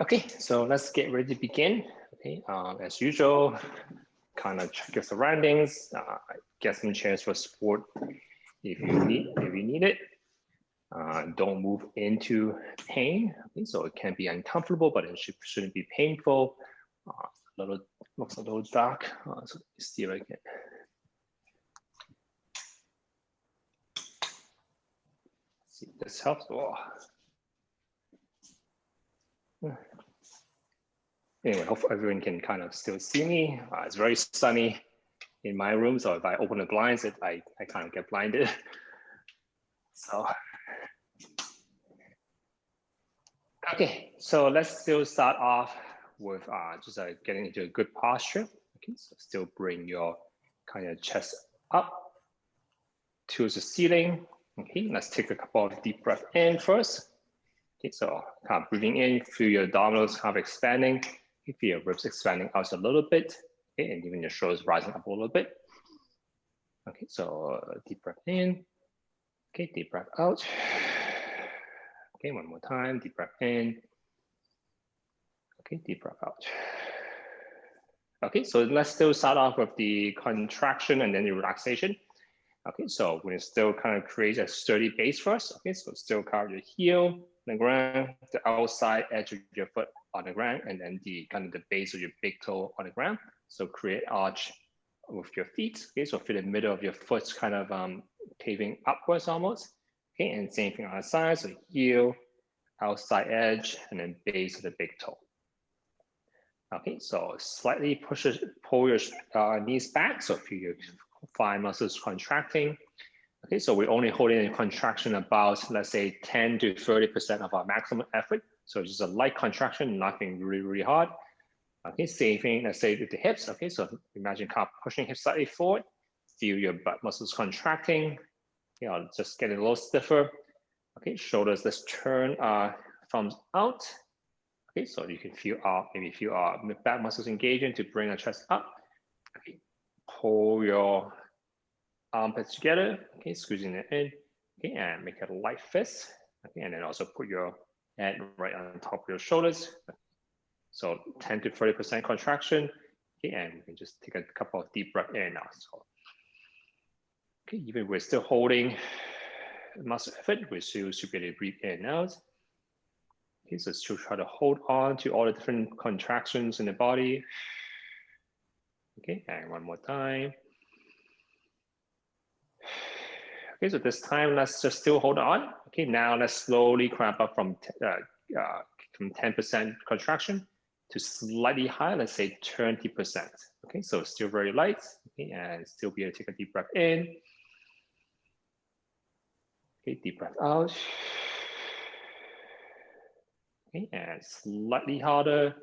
Okay, so let's get ready to begin. Okay, as usual, kind of check your surroundings, get some chairs for support if you need it. Don't move into pain. Okay, so it can be uncomfortable, but it shouldn't be painful. Looks a little dark. So let's see if I can. See if this helps. Oh. Anyway, hopefully everyone can kind of still see me. It's very sunny in my room, so if I open the blinds, I kind of get blinded. So, okay, so let's still start off with just getting into a good posture. Okay, so still bring your kind of chest up towards the ceiling. Okay, let's take a couple of deep breaths in first. Okay, so kind of breathing in, feel your abdominals kind of expanding. You feel your ribs expanding out a little bit, okay, and even your shoulders rising up a little bit. Okay, so deep breath in. Okay, deep breath out. Okay, one more time, deep breath in. Okay, deep breath out. Okay, so let's still start off with the contraction and then the relaxation. Okay, so we're gonna still kind of create a sturdy base first. Okay, so still cover your heel on the ground, the outside edge of your foot on the ground, and then the kind of the base of your big toe on the ground. So create arch with your feet. Okay, so feel the middle of your foot kind of caving upwards almost. Okay, and same thing on the side. So heel, outside edge, and then base of the big toe. Okay, so slightly pull your knees back. So feel your thigh muscles contracting. Okay, so we're only holding in contraction about, let's say, 10 to 30% of our maximum effort. So just a light contraction, nothing really, really hard. Okay, same thing, let's say with the hips. Okay, so imagine kind of pushing hips slightly forward. Feel your butt muscles contracting. You know, just getting a little stiffer. Okay, shoulders, let's turn thumbs out. Okay, so you can feel maybe feel back muscles engaging to bring the chest up. Okay, pull your armpits together. Okay, squeezing it in. Okay, and make it a light fist. Okay, and then also put your hand right on top of your shoulders. So 10 to 30% contraction. Okay, and you can just take a couple of deep breaths in now. So, okay, even we're still holding muscle effort, we still should be able to breathe in and out. Okay, so still try to hold on to all the different contractions in the body. Okay, and one more time. Okay, so this time let's just still hold on. Okay, now let's slowly cramp up from 10% contraction to slightly higher, let's say 20%. Okay, so still very light. Okay, and still be able to take a deep breath in. Okay, deep breath out. Okay, and slightly harder.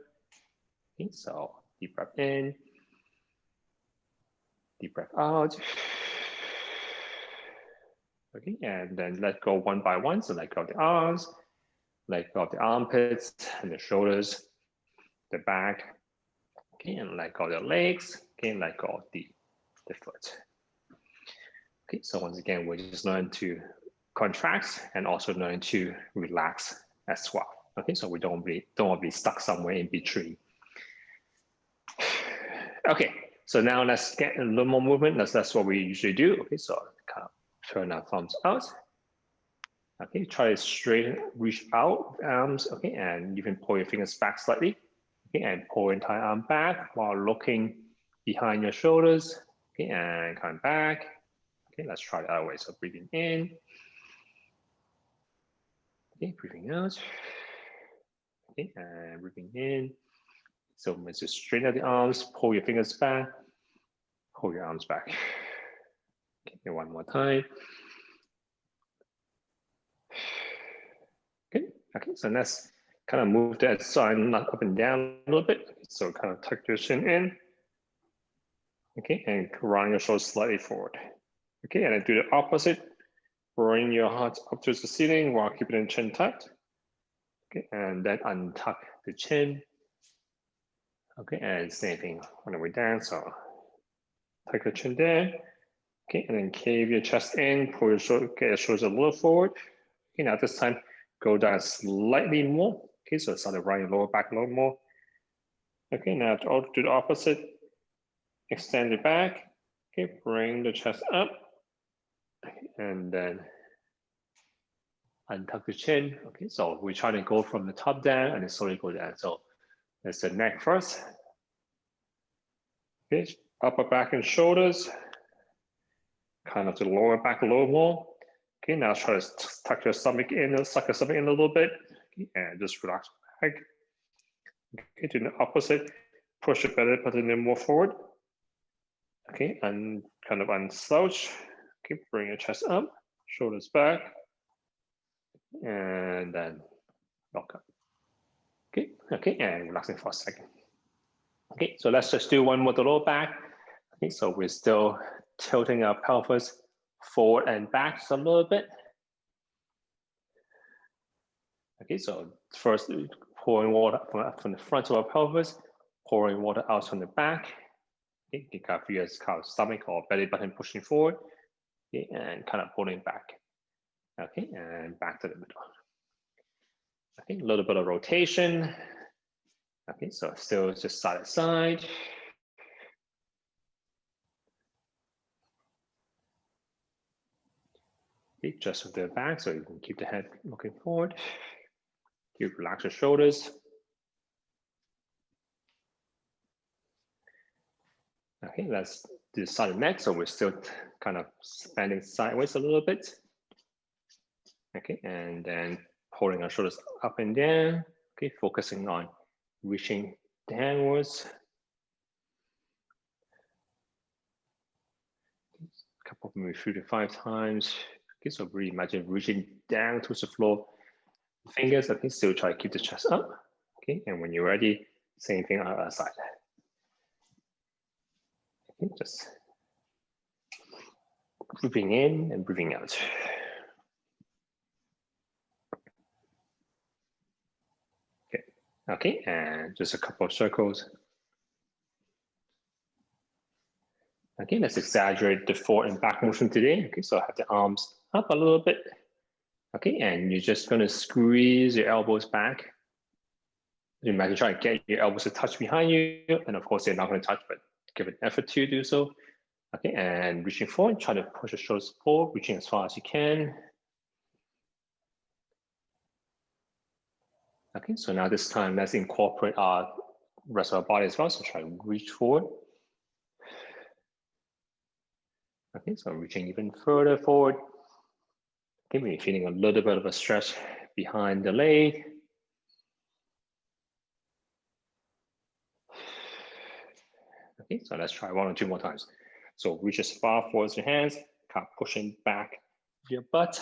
Okay, so deep breath in. Deep breath out. Okay, and then let go one by one. So let go of the arms, let go of the armpits and the shoulders, the back. Okay, and let go of the legs. Okay, and let go of the foot. Okay, so once again, we're just learning to contract and also learn to relax as well. Okay, so we don't want to be stuck somewhere in between. Okay, so now let's get a little more movement. That's what we usually do. Okay, so kind of turn our thumbs out. Okay, try to straighten, reach out arms. Okay, and you can pull your fingers back slightly. Okay, and pull your entire arm back while looking behind your shoulders. Okay, and come back. Okay, let's try the other way. So breathing in. Okay, breathing out. Okay, and breathing in. So let's just straighten out the arms, pull your fingers back, pull your arms back. Okay, one more time. Okay, okay, so let's kind of move that side up and down a little bit. So kind of tuck your chin in. Okay, and round your shoulders slightly forward. Okay, and then do the opposite. Bring your heart up towards the ceiling while keeping the chin tucked. Okay, and then untuck the chin. Okay, and same thing on the way down. So tuck your chin down. Okay, and then cave your chest in, pull your shoulders, get your shoulders a little forward. Okay, now this time go down slightly more. Okay, so start to round your lower back a little more. Okay, now to do the opposite. Extend it back. Okay, bring the chest up. And then untuck the chin. Okay, so we try to go from the top down and then slowly go down. So that's the neck first. Okay, upper back and shoulders. Kind of to the lower back a little more. Okay, now try to tuck your stomach in, suck your stomach in a little bit. Okay, and just relax back. Okay, do the opposite. Push your belly button in more forward. Okay, and kind of unslouch. Okay, bring your chest up, shoulders back, and then lock up. Okay, and relaxing for a second. Okay, so let's just do one more the lower back. Okay, so we're still tilting our pelvis forward and back just a little bit. Okay, so first pouring water from the front of our pelvis, pouring water out from the back. Okay, you can feel your stomach or belly button pushing forward. Okay, and kind of pulling back. Okay, and back to the middle. Okay, a little bit of rotation. Okay, so still just side to side. Okay, just with the back, so you can keep the head looking forward. You relax your shoulders. Okay, let's do the side of the neck. So we're still kind of bending sideways a little bit. Okay, and then pulling our shoulders up and down. Okay, focusing on reaching downwards. A couple, maybe 3 to 5 times. Okay, so really imagine reaching down towards the floor. Fingers, okay, still try to keep the chest up. Okay, and when you're ready, same thing on the other side. Okay, just breathing in and breathing out. Okay, and just a couple of circles. Okay, let's exaggerate the forward and back motion today. Okay, so I have the arms up a little bit. Okay, and you're just gonna squeeze your elbows back. Imagine trying to get your elbows to touch behind you, and of course they're not gonna touch, but give an effort to do so. Okay, and reaching forward, try to push your shoulders forward, reaching as far as you can. Okay, so now this time, let's incorporate our rest of our body as well. So try to reach forward. Okay, so reaching even further forward. Okay, we're feeling a little bit of a stretch behind the leg. Okay, so let's try 1 or 2 more times. So reach as far forward as your hands, kind of pushing back your butt.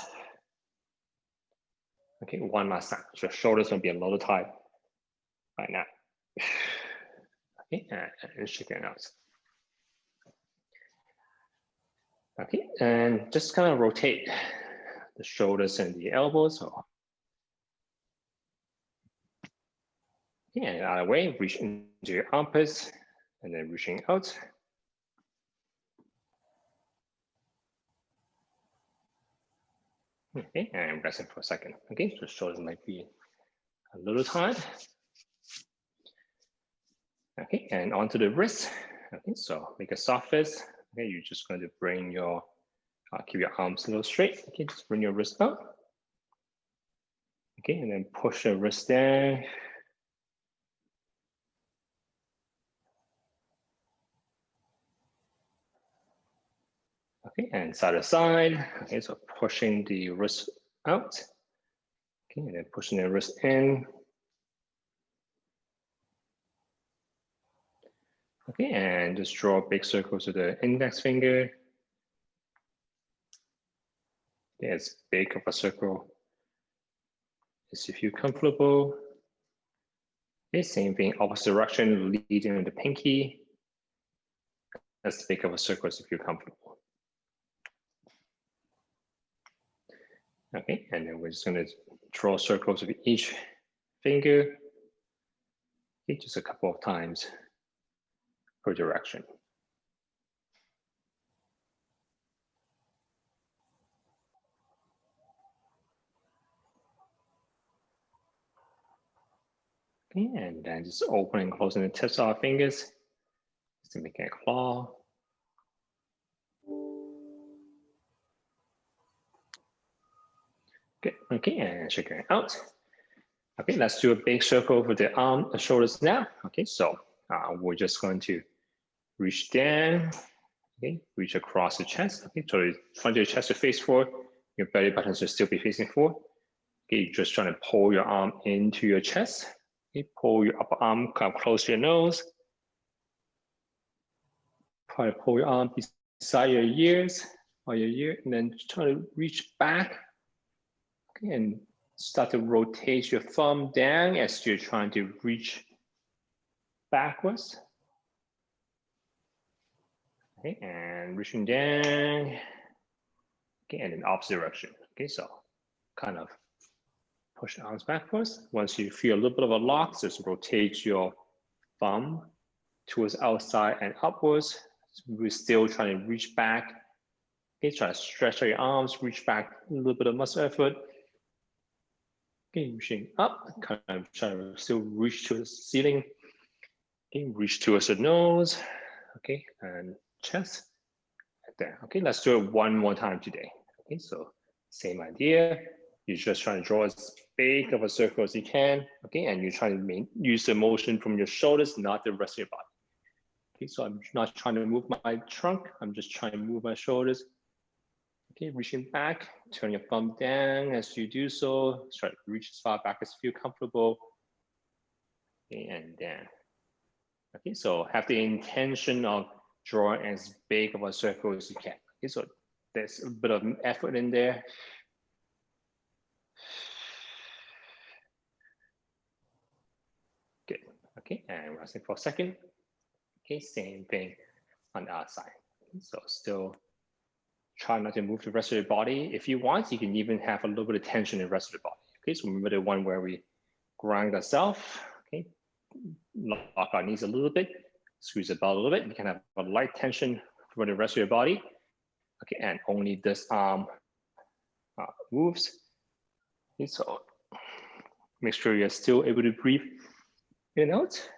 Okay, one last time. So your shoulders gonna be a little tight right now. Okay, and shake it out. Okay, and just kind of rotate the shoulders and the elbows. So, okay, and out of the way, reach into your armpits and then reaching out. Okay, and resting for a second. Okay, so shoulders might be a little tight. Okay, and onto the wrist. Okay, so make a soft fist. Okay, you're just going to bring your, keep your arms a little straight. Okay, just bring your wrist up. Okay, and then push your wrist down. Okay, and side to side. Okay, so pushing the wrist out. Okay, and then pushing the wrist in. Okay, and just draw big circles with the index finger. Okay, as big of a circle as you feel comfortable. Okay, same thing, opposite direction, leading with the pinky. As big of a circle as you feel comfortable. Okay, and then we're just gonna draw circles with each finger. Okay, just a couple of times per direction. Okay, and then just open and closing the tips of our fingers just to make a claw. Good. Okay, and shaking it out. Okay, let's do a big circle over the arm, the shoulders now. Okay, so we're just going to reach down. Okay, reach across the chest. Okay, so the front of your chest to face forward. Your belly button should still be facing forward. Okay, you're just trying to pull your arm into your chest. Okay, pull your upper arm come close to your nose. Try to pull your arm beside your ears or your ear, and then try to reach back. Okay, and start to rotate your thumb down as you're trying to reach backwards. Okay, and reaching down. Okay, and in opposite direction. Okay, so kind of push the arms backwards. Once you feel a little bit of a lock, just rotate your thumb towards outside and upwards. So we're still trying to reach back. Okay, try to stretch out your arms, reach back, a little bit of muscle effort. Okay, reaching up, kind of try to still reach to the ceiling. Okay, reach towards the nose. Okay, and chest. Right there. Okay, let's do it one more time today. Okay, so same idea. You're just trying to draw as big of a circle as you can. Okay, and you're trying to use the motion from your shoulders, not the rest of your body. Okay, so I'm not trying to move my trunk. I'm just trying to move my shoulders. Okay, reaching back, turn your thumb down as you do so. Try to reach as far back as you feel comfortable. Okay, and down. Okay, so have the intention of drawing as big of a circle as you can. Okay, so there's a bit of effort in there. Good. Okay, and resting for a second. Okay, same thing on the other side. Okay, so still try not to move the rest of your body. If you want, you can even have a little bit of tension in the rest of the body. Okay, so remember the one where we grind ourselves. Okay, lock our knees a little bit, squeeze the belt a little bit. You can have a light tension for the rest of your body. Okay, and only this arm moves. Okay, so make sure you're still able to breathe in and out.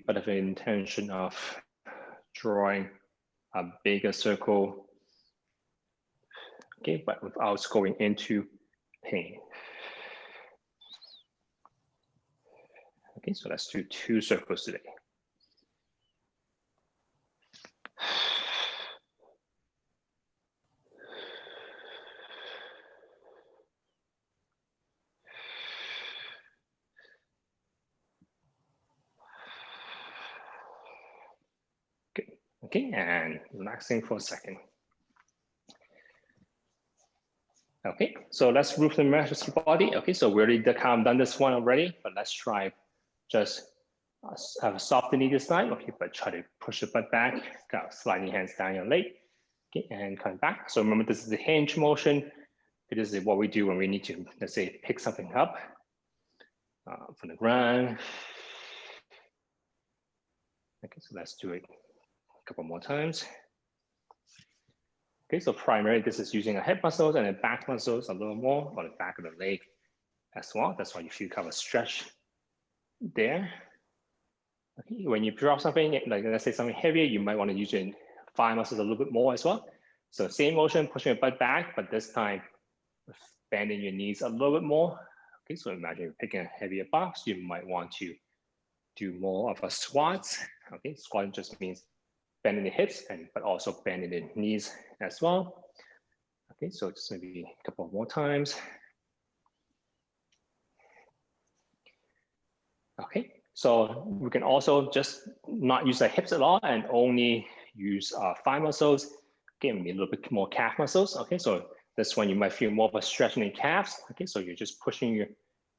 But with the intention of drawing a bigger circle, okay, but without going into pain. Okay, so let's do 2 circles today. Good. Okay, and relaxing for a second. Okay, so let's move the rest of the body. Okay, so we already kind of done this one already, but let's try just have a soft knee this time. Okay, but try to push the butt back, kind of sliding your hands down your leg. Okay, and come back. So remember, this is the hinge motion. This is what we do when we need to, let's say, pick something up from the ground. Okay, so let's do it a couple more times. Okay, so primarily this is using a hip muscles and the back muscles a little more, or the back of the leg as well. That's why you feel kind of a stretch there. Okay, when you drop something, like let's say something heavier, you might want to use your thigh muscles a little bit more as well. So same motion, pushing your butt back, but this time bending your knees a little bit more. Okay, so imagine you're picking a heavier box, you might want to do more of a squat. Okay, squat just means bending the hips, but also bending the knees as well. Okay, so just maybe a couple more times. Okay, so we can also just not use the hips at all and only use thigh muscles. Okay, maybe a little bit more calf muscles. Okay, so this one you might feel more of a stretch in the calves. Okay, so you're just pushing your,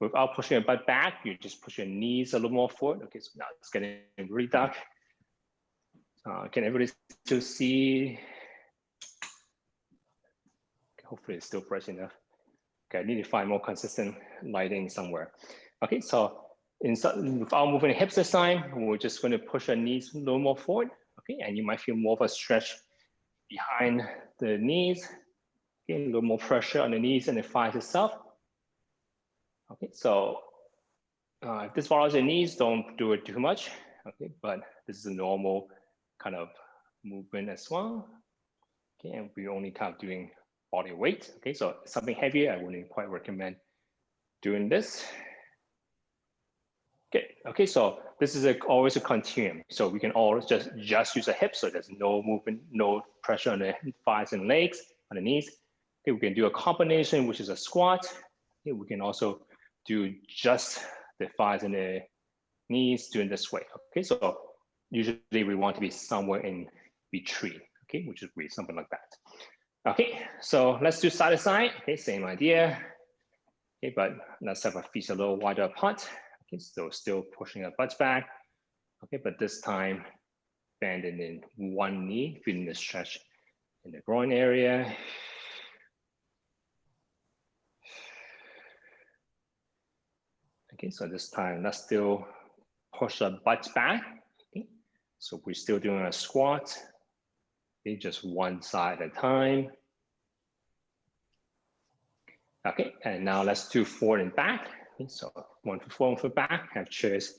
without pushing your butt back, you just push your knees a little more forward. Okay, so now it's getting really dark. Can everybody still see? Okay, hopefully it's still bright enough. Okay, I need to find more consistent lighting somewhere. Okay, so without moving the hips this time, we're just going to push our knees a little more forward. Okay, and you might feel more of a stretch behind the knees. Okay, a little more pressure on the knees and the thighs itself. Okay, so if this follows your knees, don't do it too much. Okay, but this is a normal kind of movement as well. Okay, and we're only kind of doing body weight. Okay, so something heavier, I wouldn't quite recommend doing this. Okay, so this is always a continuum. So we can always just use the hips, so there's no movement, no pressure on the thighs and legs, on the knees. Okay, we can do a combination, which is a squat. Okay, we can also do just the thighs and the knees doing this way. Okay, so usually we want to be somewhere in between, okay, which is really something like that. Okay, so let's do side to side. Okay, same idea. Okay, but let's have our feet a little wider apart. Okay, so still pushing our butts back. Okay, but this time bending in one knee, feeling the stretch in the groin area. Okay, so this time let's still push our butts back. Okay, so we're still doing a squat. Okay, just one side at a time. Okay, and now let's do forward and back. Okay, so 1 foot forward, 1 foot back. Have chairs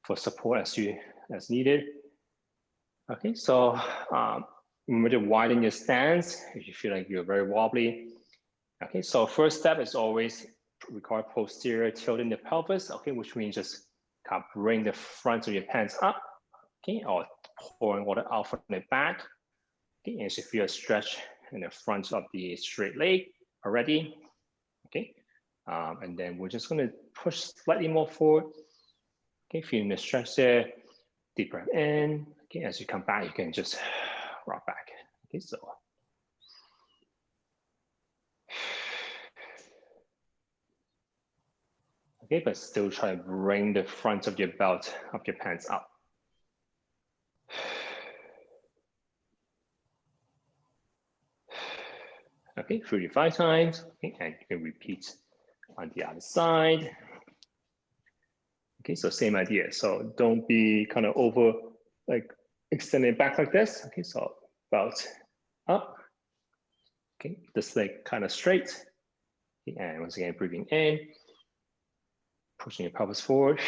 for support as needed. Okay, so remember to widen your stance if you feel like you're very wobbly. Okay, so first step is always we call it posterior tilting the pelvis. Okay, which means just kind of bring the front of your pants up. Okay, or pouring water out from the back. Okay, and you feel a stretch in the front of the straight leg already. Okay, and then we're just going to push slightly more forward. Okay, feeling the stretch there. Deep breath in. Okay, as you come back, you can just rock back. Okay, so. Okay, but still try to bring the front of your belt of your pants up. Okay, 3 to 5 times. Okay, and you can repeat on the other side. Okay, so same idea. So don't be kind of over, like extending back like this. Okay, so belt up. Okay, this leg kind of straight. Okay, and once again, breathing in, pushing your pelvis forward.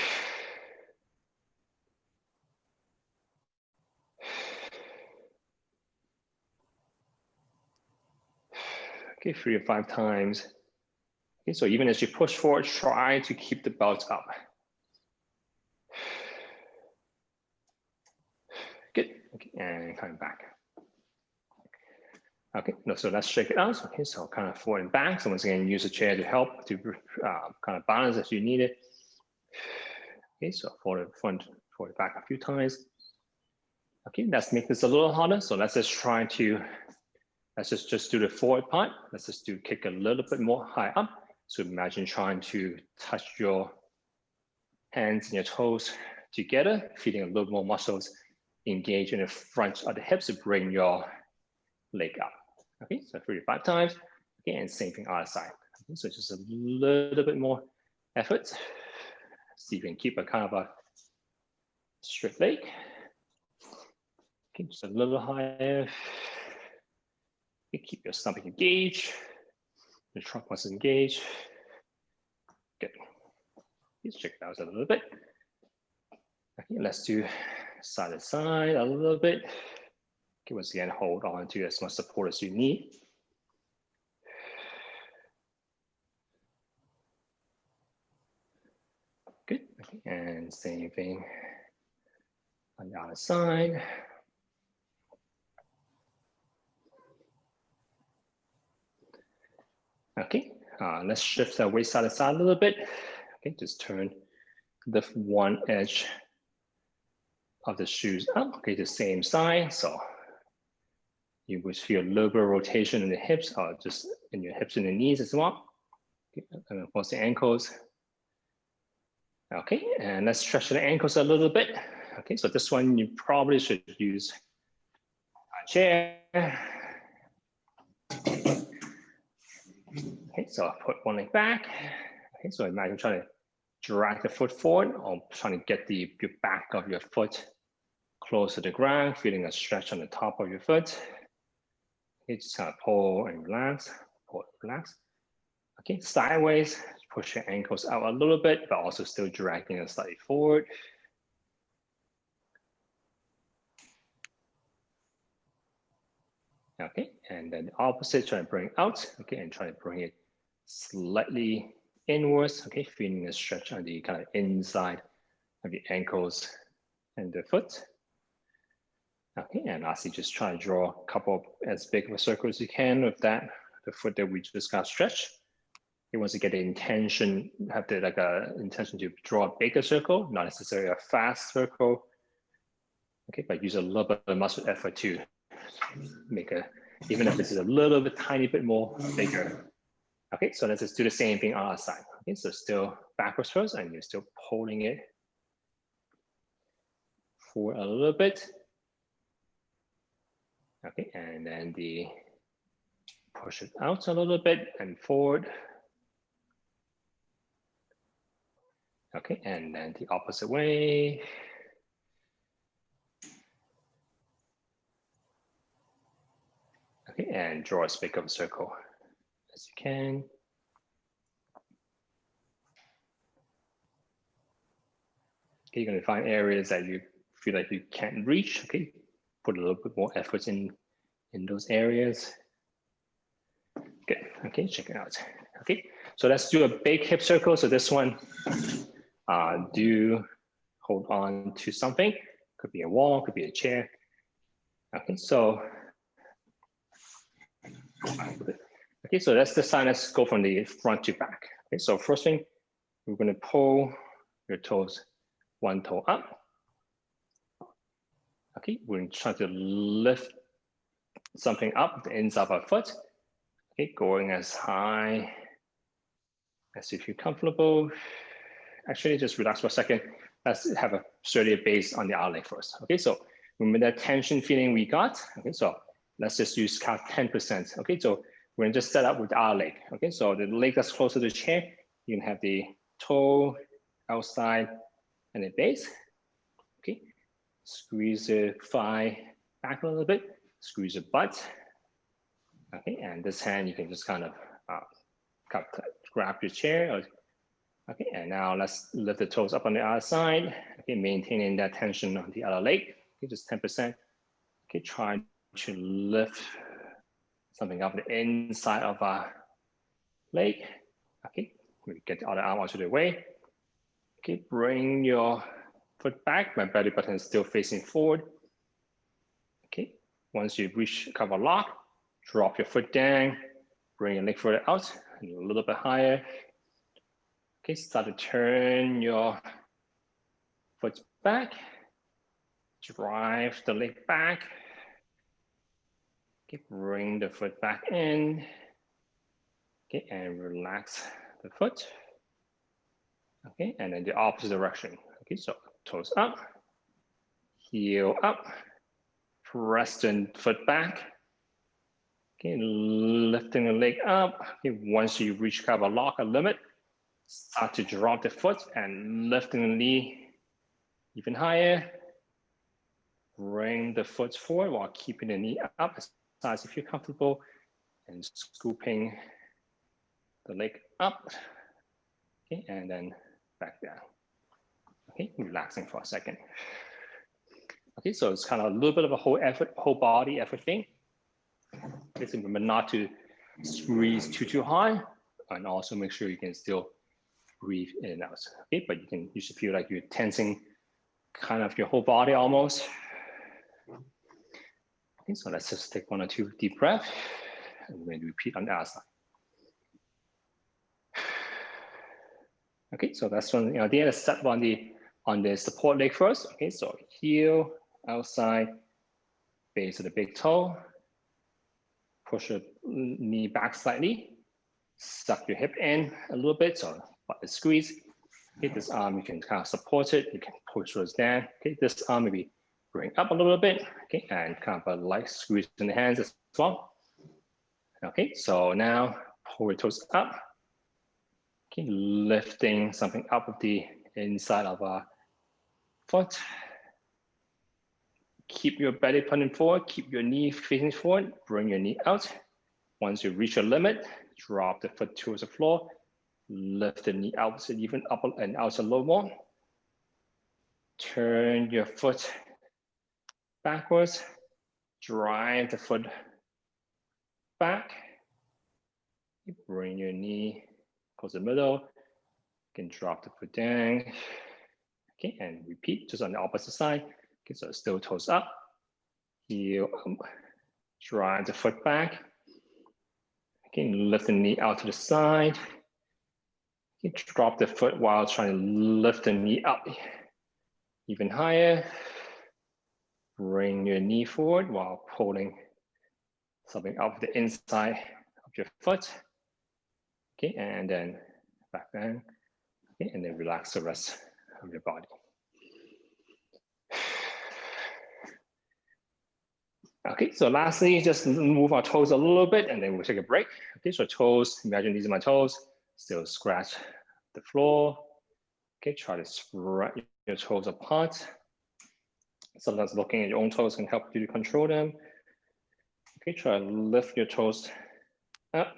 Okay, 3 to 5 times. Okay, so even as you push forward, try to keep the belt up. Good. Okay, and coming back. Okay, no, so let's shake it out. Okay, so kind of forward and back. So once again, use a chair to help to kind of balance as you need it. Okay, so forward, front, forward, back a few times. Okay, let's make this a little harder. So let's just try to, let's just do the forward part. Let's just do kick a little bit more high up. So imagine trying to touch your hands and your toes together, feeling a little more muscles engage in the front of the hips to bring your leg up. Okay, so 3 to 5 times. Okay, and same thing other side. Okay, so just a little bit more effort. See if you can keep a kind of a straight leg. Okay, just a little higher. Okay, keep your stomach engaged. The trunk muscles engaged. Good. Let's check it out a little bit. Okay, let's do side to side a little bit. Okay, once again, hold on to as much support as you need. Good. Okay, and same thing on the other side. Okay, let's shift the weight side to side a little bit. Okay, just turn the one edge of the shoes up. Okay, the same side. So you would feel a little bit of rotation in the hips, or just in your hips and the knees as well. Okay, and of course the ankles. Okay, and let's stretch the ankles a little bit. Okay, so this one you probably should use a chair. Okay, so I'll put one leg back. Okay, so imagine trying to drag the foot forward or trying to get the back of your foot close to the ground, feeling a stretch on the top of your foot. Okay, just kind of pull and relax, pull and relax. Okay, sideways, push push your ankles out a little bit, but also still dragging it slightly forward. Okay, and then the opposite, try to bring it out, okay, and try to bring it slightly inwards, okay, feeling a stretch on the kind of inside of the ankles and the foot. Okay, and lastly, just try to draw a couple of as big of a circle as you can with that, the foot that we just got stretched. You want to get the intention, have the like a intention to draw a bigger circle, not necessarily a fast circle. Okay, but use a little bit of muscle effort to make a, even if it's a little bit tiny bit more bigger. Okay, so let's just do the same thing on our side. Okay, so still backwards first, and you're still pulling it forward a little bit. Okay, and then the push it out a little bit and forward. Okay, and then the opposite way. Okay, and draw as big of a circle as you can. Okay, you're gonna find areas that you feel like you can't reach. Okay, put a little bit more effort in those areas. Good, okay, check it out. Okay, so let's do a big hip circle. So this one, do hold on to something. Could be a wall, could be a chair. Okay, so that's the sign. Let's go from the front to back. Okay, so first thing, we're going to pull your toes, one toe up. Okay, we're going to try to lift something up the inside of our foot. Okay, going as high as you feel comfortable. Actually, just relax for a second. Let's have a sturdier base on the outer leg first. Okay, so remember that tension feeling we got. Okay, so let's just use count 10%. Okay, so we're gonna just set up with our leg. Okay, so the leg that's closer to the chair, you can have the toe outside and the base. Okay, squeeze the thigh back a little bit, squeeze the butt. Okay, and this hand you can just kind of grab your chair. Okay, and now let's lift the toes up on the other side. Okay, maintaining that tension on the other leg. Okay, just 10%. Okay, try to lift something up the inside of our leg. Okay, we get the other arm out of the way. Okay, bring your foot back. My belly button is still facing forward. Okay, once you reach kind of a lock, drop your foot down, bring your leg further out, and a little bit higher. Okay, start to turn your foot back, drive the leg back. Okay, bring the foot back in. Okay, and relax the foot. Okay, and then the opposite direction. Okay, so toes up, heel up, press the foot back. Okay, lifting the leg up. Okay, once you reach kind of a lock, a limit, start to drop the foot and lifting the knee even higher. Bring the foot forward while keeping the knee up as high as you feel comfortable, and scooping the leg up. Okay, and then back down. Okay, relaxing for a second. Okay, so it's kind of a little bit of a whole body effort thing. Just remember not to squeeze too high, and also make sure you can still breathe in and out. Okay, but you should feel like you're tensing kind of your whole body almost. Okay, so let's just take 1 or 2 deep breaths, and we're going to repeat on the other side. Okay, so that's one. The other step on the support leg first. Okay, so heel outside, base of the big toe. Push your knee back slightly. Suck your hip in a little bit, so squeeze. Okay, this arm you can kind of support it. You can push those down. Okay, this arm maybe bring up a little bit. Okay, and kind of a light squeeze in the hands as well. Okay, so now pull your toes up. Okay, lifting something up with the inside of our foot. Keep your belly pointing forward, keep your knee facing forward, bring your knee out. Once you reach your limit, drop the foot towards the floor, Lift the knee out, so even upper and outer low more. Turn your foot backwards. Drive the foot back. Bring your knee close the middle. You can drop the foot down. Okay, and repeat just on the opposite side. Okay, so still toes up. Heel up. Drive the foot back. Okay, lift the knee out to the side. You drop the foot while trying to lift the knee up even higher. Bring your knee forward while pulling something up the inside of your foot. Okay, and then back down. Okay, and then relax the rest of your body. Okay, so lastly, just move our toes a little bit and then we'll take a break. Okay, so toes, imagine these are my toes, still scratch the floor. Okay, try to spread your toes apart. Sometimes looking at your own toes can help you to control them. Okay, try to lift your toes up.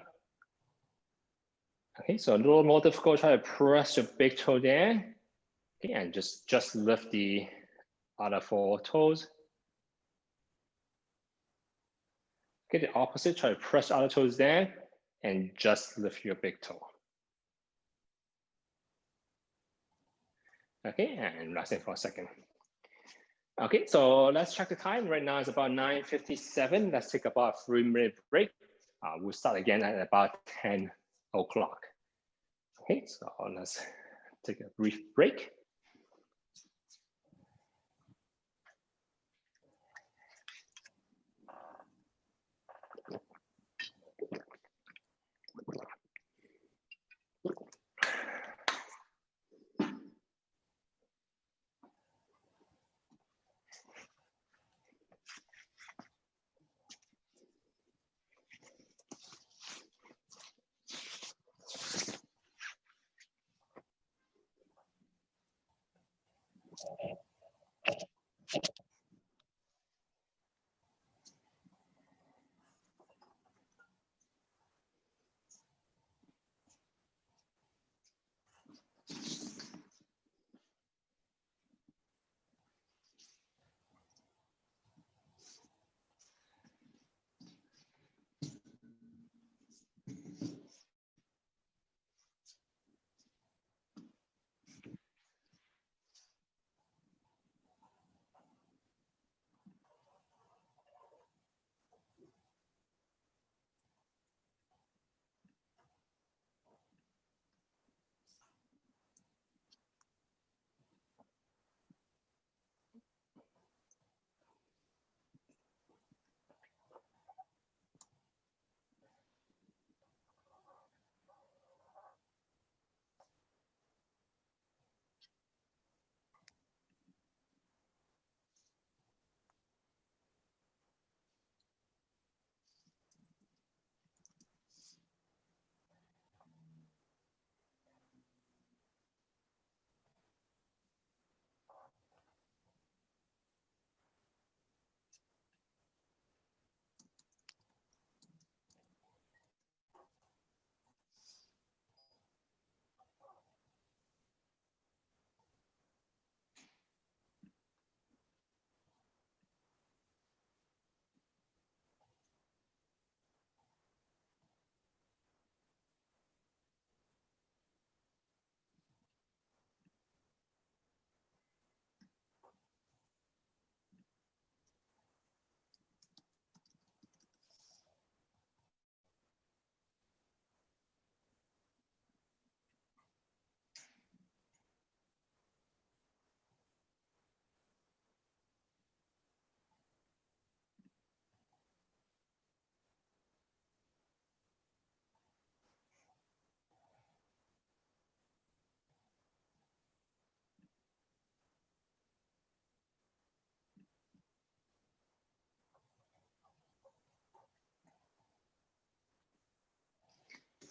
Okay, so a little more difficult, try to press your big toe down. Okay, and just lift the other 4 toes. Okay, the opposite, try to press other toes down and just lift your big toe. Okay, and relax it for a second. Okay, so let's check the time. Right now it's about 9:57. Let's take about a 3-minute break. We'll start again at about 10 o'clock. Okay, so let's take a brief break.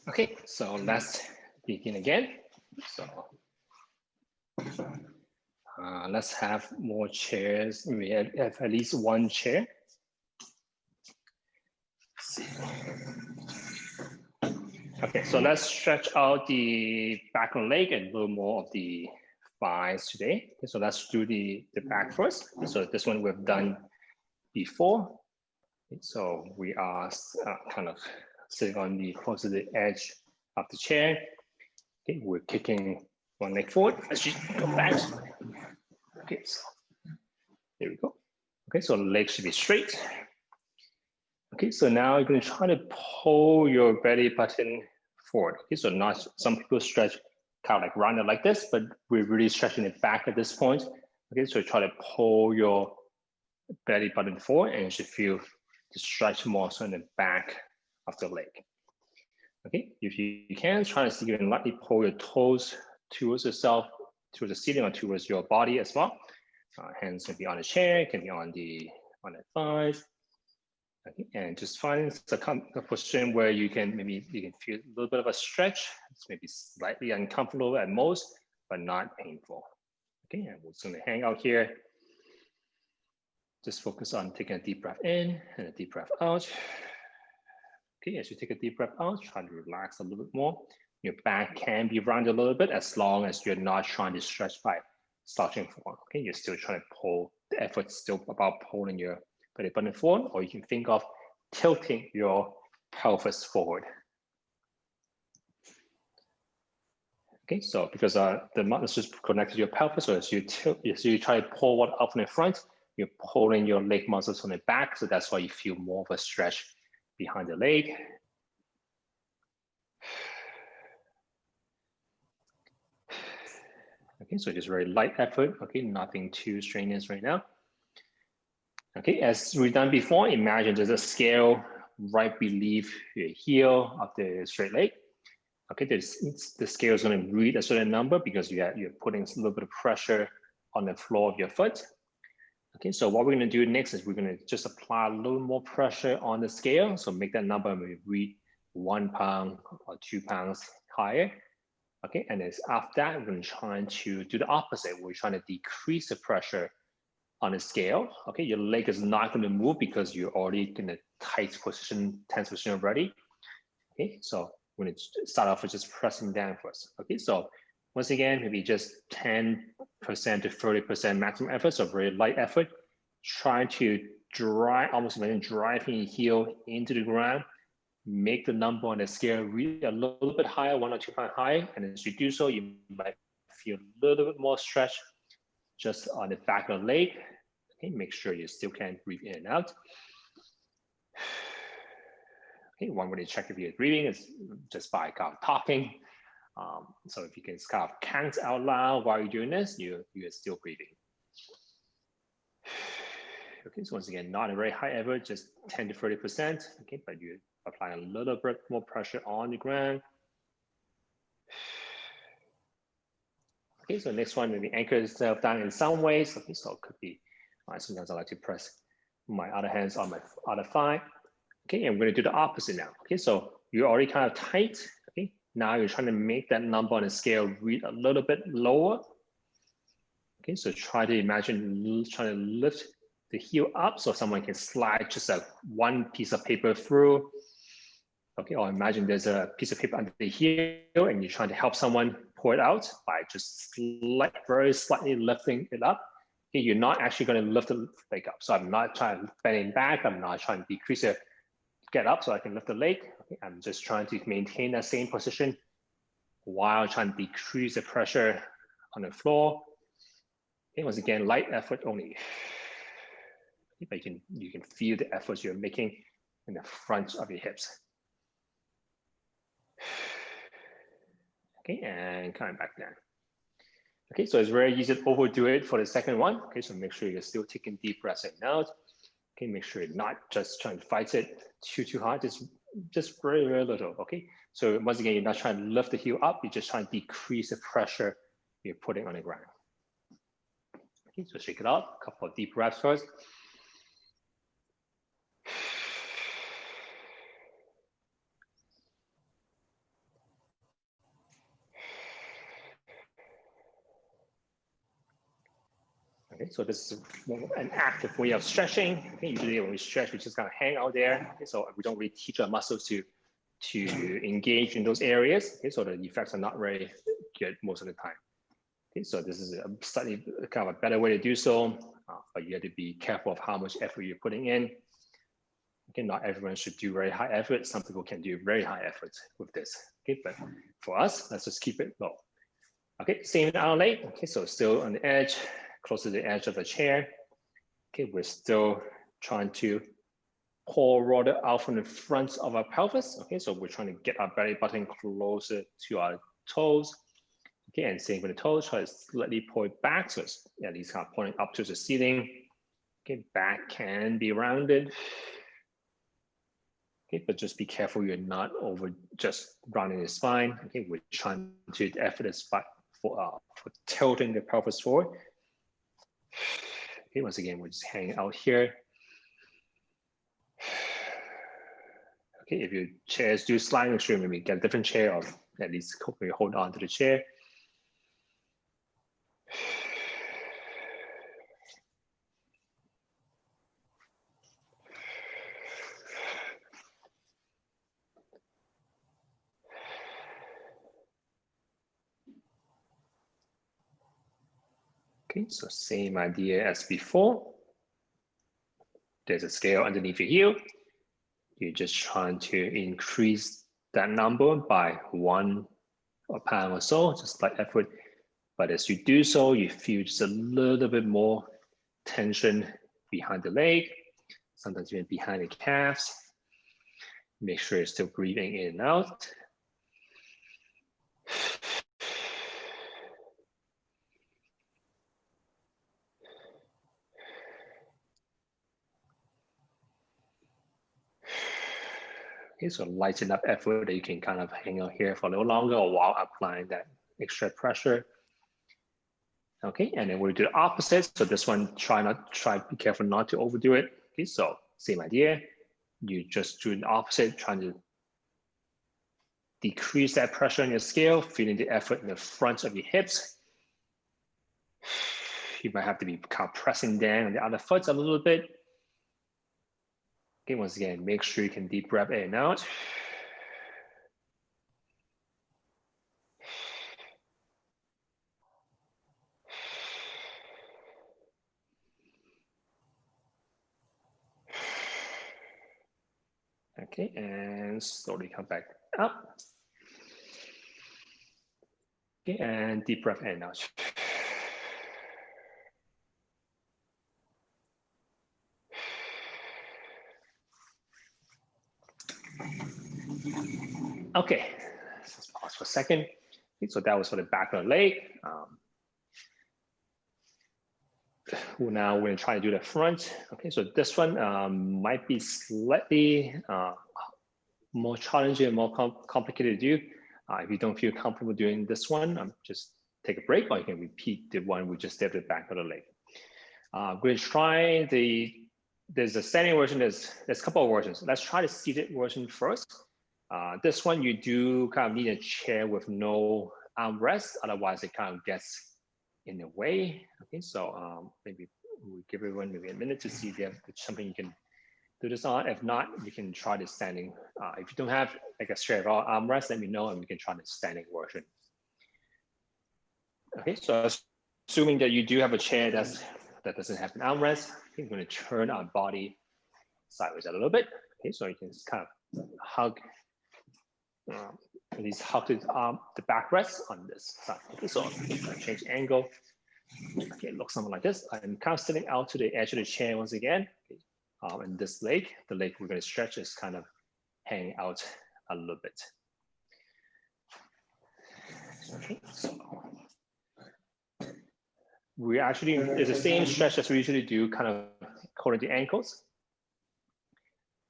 Okay, so let's begin again. So let's have more chairs. We have at least 1 chair. Okay, so let's stretch out the back of the leg and a little more of the thighs today. Okay, so let's do the back first. Okay, so this one we've done before. Okay, so we are kind of sitting on the close to the edge of the chair. Okay, we're kicking one leg forward as you go back. Okay, so there we go. Okay, so the legs should be straight. Okay, so now you're going to try to pull your belly button forward. Okay, so not some people stretch kind of like rounded like this, but we're really stretching it back at this point. Okay, so try to pull your belly button forward, and you should feel the stretch more so in the back of the leg. Okay, if you can, try to see if you can lightly pull your toes towards yourself, towards the ceiling, or towards your body as well. Hands can be on the chair, can be on the thighs. Okay, and just find a position where you can feel a little bit of a stretch. It's maybe slightly uncomfortable at most, but not painful. Okay, and we're just going to hang out here. Just focus on taking a deep breath in and a deep breath out. Okay, as you take a deep breath out, try to relax a little bit more. Your back can be rounded a little bit as long as you're not trying to stretch by slouching forward. Okay, you're still trying to pull. The effort's still about pulling your belly button forward, or you can think of tilting your pelvis forward. Okay, so because the muscles just connected to your pelvis, so as you tilt, as you try to pull one up from the front, you're pulling your leg muscles from the back, so that's why you feel more of a stretch behind the leg. Okay, so just very light effort. Okay, nothing too strenuous right now. Okay, as we've done before, imagine there's a scale right beneath your heel of the straight leg. Okay, the scale is going to read a certain number because you're putting a little bit of pressure on the floor of your foot. Okay, so what we're going to do next is we're going to just apply a little more pressure on the scale. So make that number maybe read 1 pound or 2 pounds higher. Okay, and then after that, we're going to try to do the opposite. We're trying to decrease the pressure on the scale. Okay, your leg is not going to move because you're already in a tight position, tense position already. Okay, so we're going to start off with just pressing down first. Okay, so once again, maybe just 10% to 30% maximum effort, so very light effort. Try to almost imagine driving your heel into the ground. Make the number on the scale read a little bit higher, 1 or 2 pounds higher. And as you do so, you might feel a little bit more stretch just on the back of the leg. Okay, make sure you still can breathe in and out. Okay, one way to check if you're breathing is just by kind of talking. So if you can kind of count out loud while you're doing this, you're still breathing. Okay, so once again, not a very high effort, just 10 to 30%. Okay, but you're applying a little bit more pressure on the ground. Okay, so next one, maybe anchor yourself down in some ways. Okay, so it could be, sometimes I like to press my other hands on my other thigh. Okay, and we're gonna do the opposite now. Okay, so you're already kind of tight. Okay, now you're trying to make that number on the scale read a little bit lower. Okay, so try to imagine trying to lift the heel up so someone can slide just one piece of paper through. Okay, or imagine there's a piece of paper under the heel and you're trying to help someone pull it out by just very slightly lifting it up. Okay, you're not actually going to lift the leg up. So I'm not trying to bend back. I'm not trying to decrease it, get up so I can lift the leg. Okay, I'm just trying to maintain that same position while trying to decrease the pressure on the floor. Okay, once again, light effort only. But you can feel the efforts you're making in the front of your hips. Okay, and coming back down. Okay, so it's very easy to overdo it for the second one. Okay, so make sure you're still taking deep breaths in and out. Okay, make sure you're not just trying to fight it too hard, just very, very little. Okay, so once again, you're not trying to lift the heel up, you're just trying to decrease the pressure you're putting on the ground. Okay, so shake it out, a couple of deep breaths first. Okay, so this is an active way of stretching. Okay, usually when we stretch, we just kind of hang out there. Okay, so we don't really teach our muscles to to engage in those areas. Okay, so the effects are not very good most of the time. Okay, so this is a slightly kind of a better way to do so, but you have to be careful of how much effort you're putting in. Okay, not everyone should do very high effort. Some people can do very high efforts with this. Okay, but for us, let's just keep it low. Okay, same in our leg. Okay, so still on the edge, close to the edge of the chair. Okay, we're still trying to pour water out from the front of our pelvis. Okay, so we're trying to get our belly button closer to our toes. Okay, and same with the toes, try to slightly pull it back. So it's at least kind of pointing up to the ceiling. Okay, back can be rounded. Okay, but just be careful you're not over just rounding the spine. Okay, we're trying to effort the spine for tilting the pelvis forward. Okay, once again, we're just hanging out here. Okay, if your chairs do slide, make sure maybe get a different chair or at least maybe hold on to the chair. Okay, so same idea as before. There's a scale underneath your heel. You're just trying to increase that number by 1 pound or so, just light effort. But as you do so, you feel just a little bit more tension behind the leg, sometimes even behind the calves. Make sure you're still breathing in and out. Okay, so light enough effort that you can kind of hang out here for a little longer or while applying that extra pressure. Okay, and then we'll do the opposite. So this one, be careful not to overdo it. Okay, so same idea. You just do the opposite, trying to decrease that pressure on your scale, feeling the effort in the front of your hips. You might have to be kind of pressing down on the other foot a little bit. Okay, once again, make sure you can deep breath in and out. Okay, and slowly come back up. Okay, and deep breath in and out. Okay, let's pause for a second. Okay, so that was for the back of the leg. Now we're going to try to do the front. Okay, so this one might be slightly more challenging and more complicated to do. If you don't feel comfortable doing this one, just take a break, or you can repeat the one we just did at the back of the leg. We're going to try there's a standing version, there's a couple of versions. Let's try the seated version first. This one, you do kind of need a chair with no armrest, otherwise it kind of gets in the way. Okay, so maybe we'll give everyone maybe a minute to see if there's something you can do this on. If not, you can try the standing. If you don't have like a chair or armrest, let me know and we can try the standing version. Okay, so assuming that you do have a chair that doesn't have an armrest, I'm going to turn our body sideways a little bit. Okay, so you can just kind of hug, at least hug the backrest on this side. Okay, so change angle. Okay, it looks something like this. I'm kind of sitting out to the edge of the chair once again. Okay. And this leg, the leg we're going to stretch is kind of hanging out a little bit. Okay, so we actually, it's the same stretch as we usually do, kind of holding the ankles.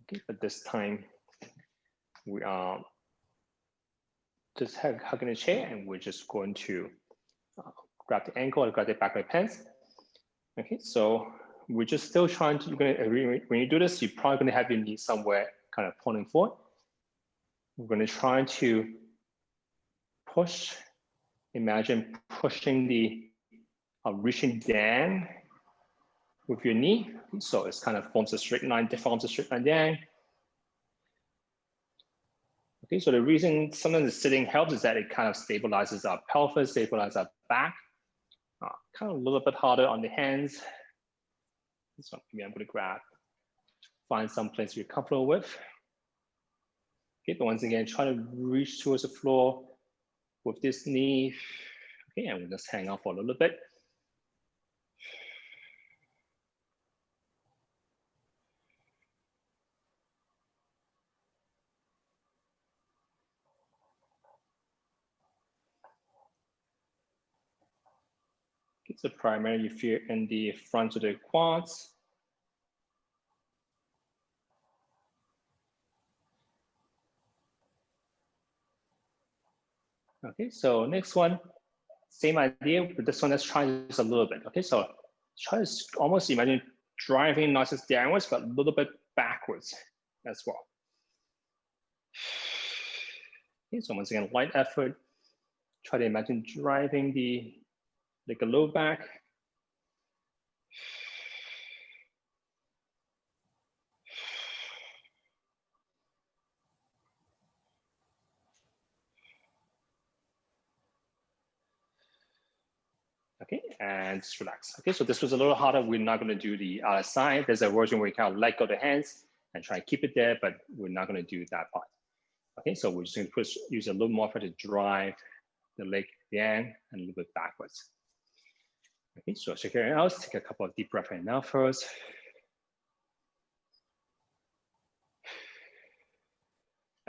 Okay, but this time we are just hugging the chair and we're just going to grab the ankle and grab the back of the pants. Okay, so we're just still trying to, when you do this, you're probably going to have your knee somewhere kind of pointing forward. We're going to try to push, imagine pushing reaching down with your knee. So it's kind of forms a straight line, deforms a straight line down. Okay, so the reason sometimes the sitting helps is that it kind of stabilizes our pelvis, stabilizes our back. Kind of a little bit harder on the hands. So maybe I'm going to grab, find some place you're comfortable with. Okay, but once again, try to reach towards the floor with this knee. Okay, and we'll just hang out for a little bit. Okay, so primarily you feel in the front of the quads. Okay, so next one, same idea, but this one, let's try this a little bit. Okay, so try to almost imagine driving not just downwards, but a little bit backwards as well. Okay, so once again, light effort. Try to imagine driving the low back. Okay, and just relax. Okay, so this was a little harder. We're not going to do the other side. There's a version where you kind of let go the hands and try to keep it there, but we're not going to do that part. Okay, so we're just going to use a little more effort to drive the leg down and a little bit backwards. Okay, so check it out. Take a couple of deep breaths in now first.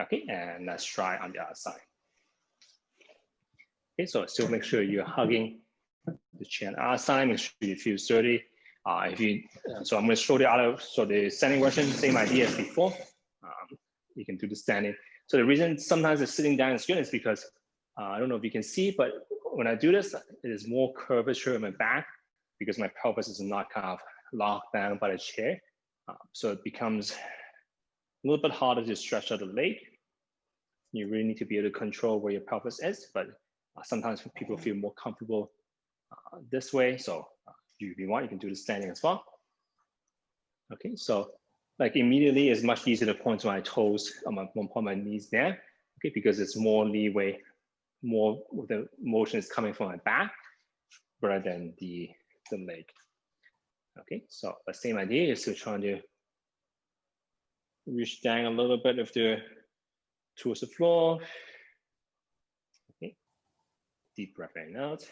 Okay, and let's try on the other side. Okay, so still make sure you're hugging the chair on the other side. Make sure you feel sturdy. So I'm going to show the other, so the standing version, same idea as before. You can do the standing. So the reason sometimes the sitting down is good is because I don't know if you can see, but when I do this, it is more curvature in my back because my pelvis is not kind of locked down by the chair. So it becomes a little bit harder to stretch out the leg. You really need to be able to control where your pelvis is, but sometimes people feel more comfortable this way. So if you want, you can do the standing as well. Okay, so like immediately it's much easier to point to my toes, point my knees there, okay, because it's more leeway, more the motion is coming from my back rather than the leg. Okay, so the same idea is still trying to reach down a little bit of towards the floor. Okay, deep breath in and out.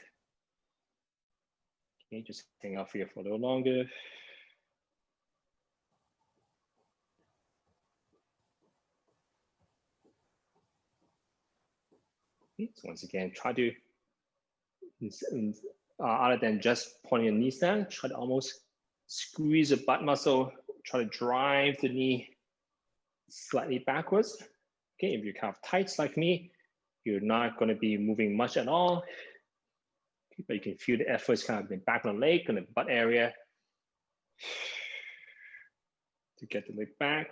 Okay, just hang out here for a little longer. Okay, so once again, try to, other than just pointing your knees down, try to almost squeeze the butt muscle, try to drive the knee slightly backwards. Okay, if you're kind of tight like me, you're not going to be moving much at all. Okay, but you can feel the efforts kind of in the back of the leg and the butt area to get the leg back.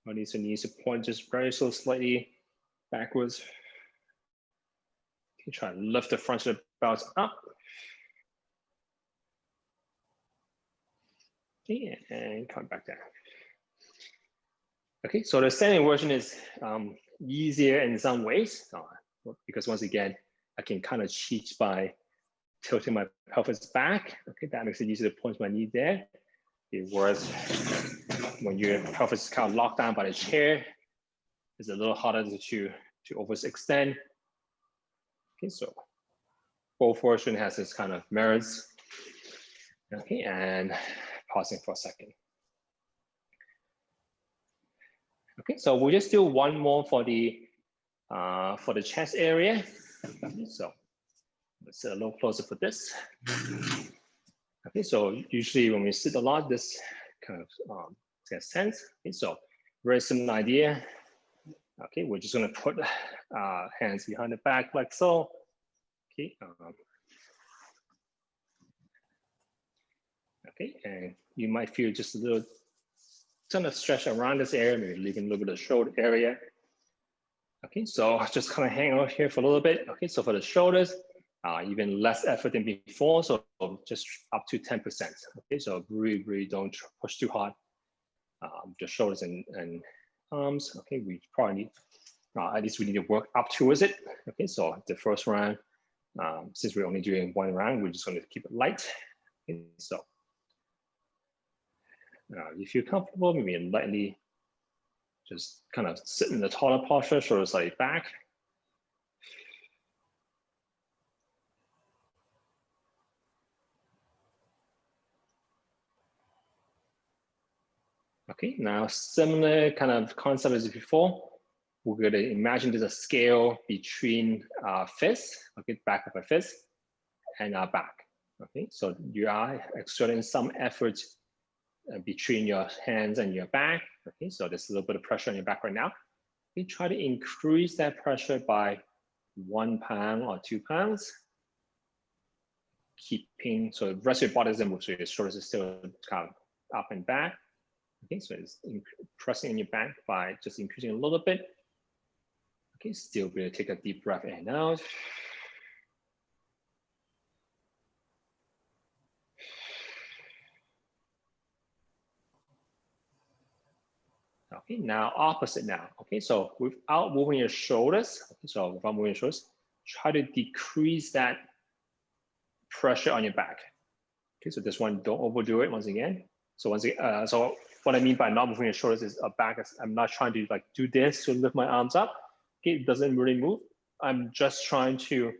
Release the knees to point just very so slightly backwards. Okay, try to lift the front of the belt up. Okay, and come back down. Okay, so the standing version is easier in some ways because once again, I can kind of cheat by tilting my pelvis back. Okay, that makes it easier to point my knee there. Whereas when your pelvis is kind of locked down by the chair, it's a little harder to overextend. Okay, so both version has this kind of merits. Okay, and pausing for a second. Okay, so we'll just do one more for the chest area. Okay, so let's sit a little closer for this. Okay, so usually when we sit a lot, this kind of gets tense. Okay, so very similar idea. Okay, we're just gonna put hands behind the back like so. Okay. Okay, and you might feel just a little ton of stretch around this area, maybe leaving a little bit of shoulder area. Okay, so just kind of hang out here for a little bit. Okay, so for the shoulders, even less effort than before, so just up to 10%. Okay, so really don't push too hard. The shoulders and arms. Okay, we probably need, at least we need to work up towards it. Okay, so the first round, since we're only doing one round, we're just going to keep it light. Okay, so if you're comfortable, maybe lightly just kind of sit in the taller posture, shoulders slightly back. Okay, now similar kind of concept as before. We're going to imagine there's a scale between our fist, okay, back of our fist, and our back. Okay, so you are exerting some effort between your hands and your back. Okay, so there's a little bit of pressure on your back right now. You try to increase that pressure by 1 pound or 2 pounds. Keeping, so the rest of your body doesn't move, so your shoulders are still kind of up and back. Okay, so it's pressing in your back by just increasing a little bit. Okay, still be able to take a deep breath in and out. Okay, now opposite now. Okay, so without moving your shoulders, okay, so without moving your shoulders, try to decrease that pressure on your back. Okay, so this one, don't overdo it once again. So once again, so what I mean by not moving your shoulders is a back. I'm not trying to like do this to lift my arms up. Okay, it doesn't really move. I'm just trying to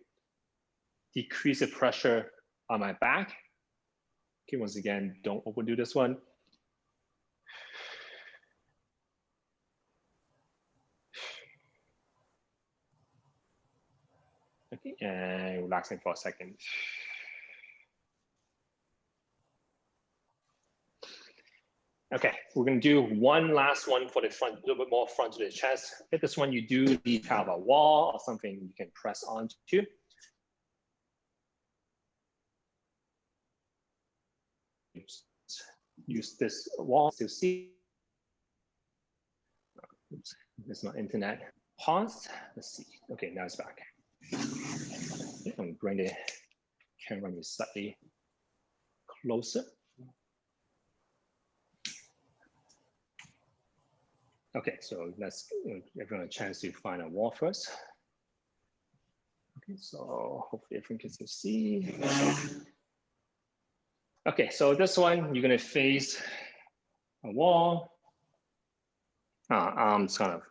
decrease the pressure on my back. Okay, once again, don't overdo this one. Okay, and relaxing for a second. Okay, we're gonna do one last one for the front, a little bit more front to the chest. If this one you do need kind of a wall or something you can press onto. Use this wall to see. Oops, it's not internet. Pause. Let's see. Okay, now it's back. Okay, I'm going to bring the camera slightly closer. Okay, so let's give everyone a chance to find a wall first. Okay, so hopefully everyone can still see. Okay, so this one, you're gonna face a wall. Arms kind of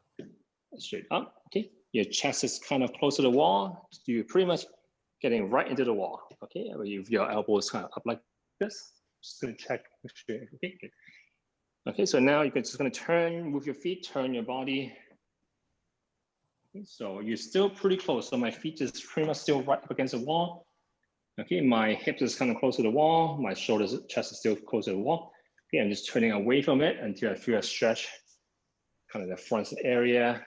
straight up, okay? Your chest is kind of close to the wall. You're pretty much getting right into the wall, okay? If your elbows kind of up like this, just gonna check, make sure, okay, good. Okay, so now you're just gonna turn, move your feet, turn your body. Okay, so you're still pretty close. So my feet is pretty much still right up against the wall. Okay, my hips is kind of close to the wall. My shoulders, chest is still close to the wall. Okay, I'm just turning away from it until I feel a stretch, kind of the front area.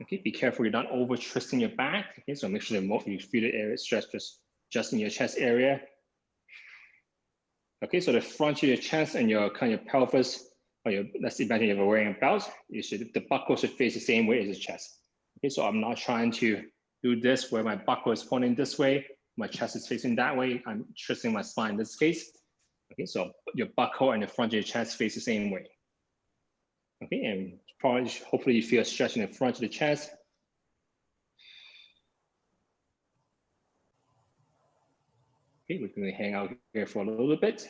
Okay, be careful you're not over twisting your back. Okay, so make sure that you feel the area stretch just in your chest area. Okay, so the front of your chest and your kind of pelvis, or your, let's imagine you're wearing a belt, the buckle should face the same way as the chest. Okay, so I'm not trying to do this where my buckle is pointing this way, my chest is facing that way. I'm twisting my spine in this case. Okay, so your buckle and the front of your chest face the same way. Okay, and probably, hopefully you feel a stretch in the front of the chest. Okay, we're going to hang out here for a little bit.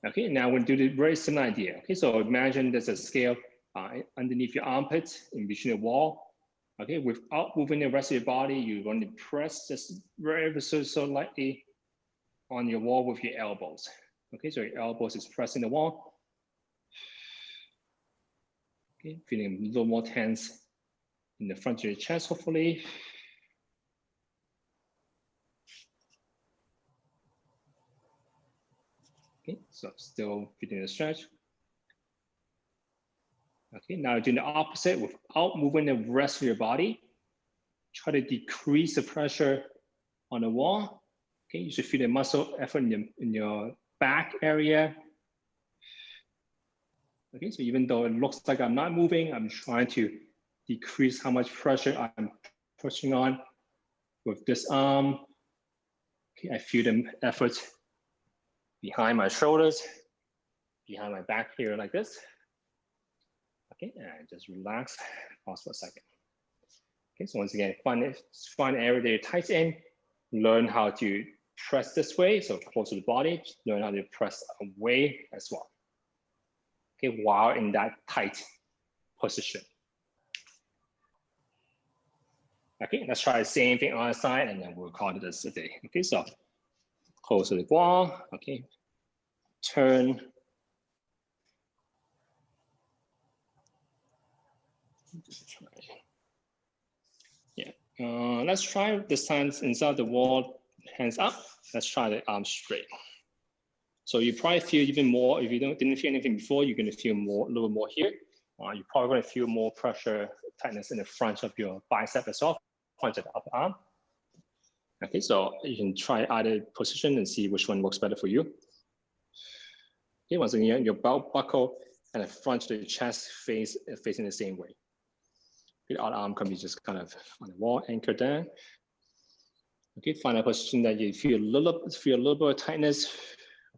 Okay, now we're going to do the very similar idea. Okay, so imagine there's a scale underneath your armpits in between the wall. Okay, without moving the rest of your body, you're going to press just very so lightly on your wall with your elbows. Okay, so your elbows is pressing the wall. Okay, feeling a little more tense in the front of your chest, hopefully. Okay, so still feeling the stretch. Okay, now doing the opposite without moving the rest of your body. Try to decrease the pressure on the wall. Okay, you should feel the muscle effort in your back area. Okay, so even though it looks like I'm not moving, I'm trying to decrease how much pressure I'm pushing on with this arm. Okay, I feel the effort behind my shoulders, behind my back here like this. Okay, and just relax, pause for a second. Okay, so once again, find an area that you tighten, learn how to press this way, so close to the body, learn how to press away as well. Okay, while in that tight position. Okay, let's try the same thing on the side and then we'll call it a day. Okay, so close to the wall, okay, turn. Yeah, let's try this time inside the wall, hands up. Let's try the arms straight. So you probably feel even more, if you didn't feel anything before, you're gonna feel more, a little more here. You're probably gonna feel more pressure, tightness in the front of your bicep as well, front of the upper arm. Okay, so you can try either position and see which one works better for you. Okay, once again, your belt buckle and the front of the chest facing the same way. The other arm can be just kind of on the wall, anchored down. Okay, find a position that you feel a little bit of tightness.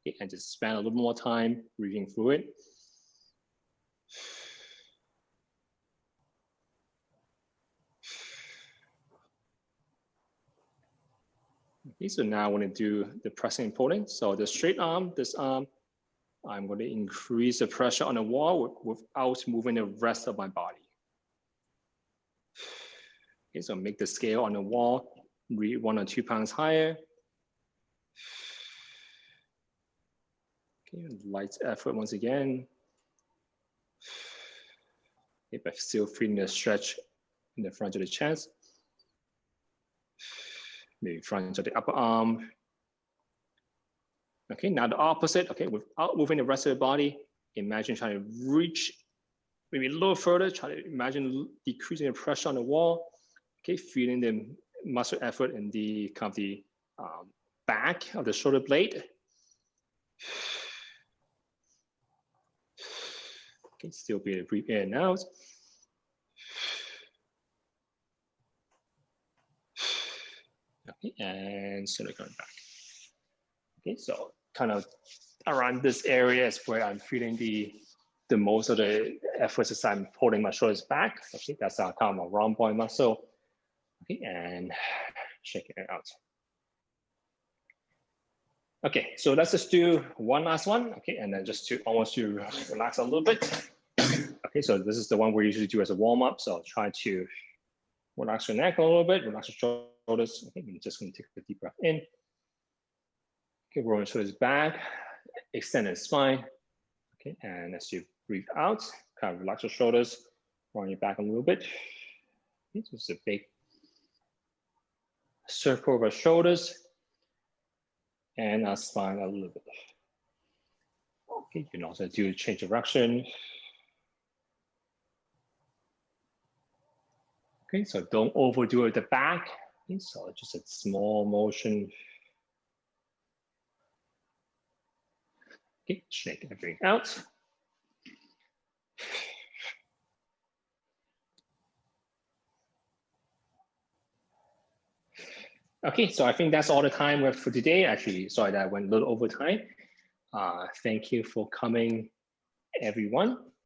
Okay, and just spend a little more time breathing through it. Okay, so now I want to do the pressing and pulling. So the straight arm, this arm, I'm going to increase the pressure on the wall without moving the rest of my body. Okay, so make the scale on the wall read 1 or 2 pounds higher. Okay, light effort once again. Okay, but still feeling the stretch in the front of the chest. Maybe front of the upper arm. Okay, now the opposite. Okay, without moving the rest of the body, imagine trying to reach maybe a little further. Try to imagine decreasing the pressure on the wall. Okay, feeling the muscle effort in the kind of the back of the shoulder blade. Okay, still be able to breathe in and out. Okay, and slowly coming back. Okay, so kind of around this area is where I'm feeling the most of the efforts as I'm pulling my shoulders back. Okay, that's our kind of a rhomboid muscle. Okay, and shaking it out. Okay, so let's just do one last one. Okay, and then just to almost to relax a little bit. Okay, so this is the one we usually do as a warm up. So try to relax your neck a little bit, relax your shoulders. Okay, I'm just going to take a deep breath in. Okay, roll your shoulders back, extend the spine. Okay, and as you breathe out, kind of relax your shoulders, roll your back a little bit. Okay, so it's a big circle of our shoulders and our spine a little bit. Okay, you can also do change direction. Okay, so don't overdo it at the back. Okay, so just a small motion. Okay, shake everything out. Okay, so I think that's all the time we have for today. Actually, sorry that I went a little over time. Thank you for coming, everyone.